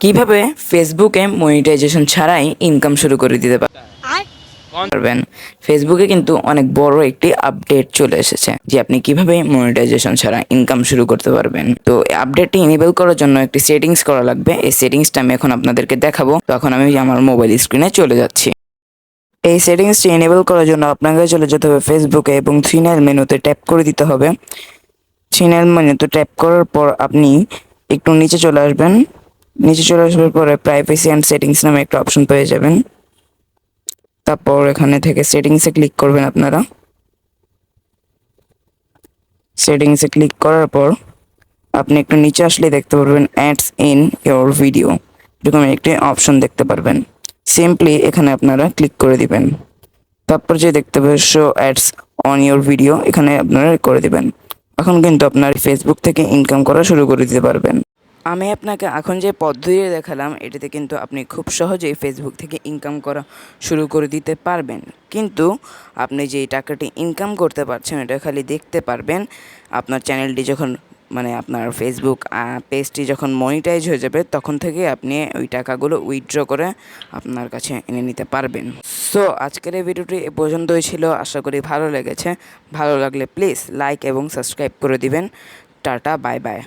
কিভাবে ফেসবুকে মনিটাইজেশন ছাড়াই ইনকাম শুরু করে দিতে পারবেন। ফেসবুকে কিন্তু অনেক বড় একটি আপডেট চলে এসেছে যে আপনি কিভাবে মনিটাইজেশন ছাড়া ইনকাম শুরু করতে পারবেন। তো আপডেটটি ইনেবল করার জন্য একটি সেটিংস করা লাগবে। এই সেটিংসটা আমি এখন আপনাদেরকে দেখাবো। তখন আমি আমার মোবাইল স্ক্রিনে চলে যাচ্ছি। এই সেটিংসটি এনেবল করার জন্য আপনাকে চলে যেতে হবে ফেসবুকে এবং থ্রিনাল মেনুতে ট্যাপ করে দিতে হবে। থ্রিনাল মেনুতে ট্যাপ করার পর আপনি একটু নিচে চলে আসবেন। নিচে চলে আসার পরে প্রাইভেসি অ্যান্ড সেটিংস নামে একটা অপশন পেয়ে যাবেন। তারপর এখানে থেকে সেটিংসে ক্লিক করবেন। আপনারা সেটিংসে ক্লিক করার পর আপনি একটু নিচে আসলে দেখতে পারবেন অ্যাডস ইন ইয়োর ভিডিও, এরকম একটি অপশন দেখতে পারবেন। সিম্পলি এখানে আপনারা ক্লিক করে দিবেন। তারপর যে দেখতে পাবেন show ads on your video, এখানে আপনারা করে দিবেন। এখন কিন্তু আপনার ফেসবুক থেকে ইনকাম করা শুরু করে দিতে পারবেন। আমি আপনাকে এখন যে পদ্ধতি দেখালাম এটাতে কিন্তু আপনি খুব সহজেই ফেসবুক থেকে ইনকাম করা শুরু করে দিতে পারবেন। কিন্তু আপনি যেই টাকাটি ইনকাম করতে পারছেন এটা খালি দেখতে পারবেন আপনার চ্যানেলটি যখন আপনার ফেসবুক পেজটি যখন মনিটাইজ হয়ে যাবে, তখন থেকে আপনি ওই টাকাগুলো উইথড্র করে আপনার কাছে এনে নিতে পারবেন। সো আজকের এই ভিডিওটি এ পর্যন্তই ছিল। আশা করি ভালো লেগেছে। ভালো লাগলে প্লিজ লাইক এবং সাবস্ক্রাইব করে দিবেন। Tata, bye bye.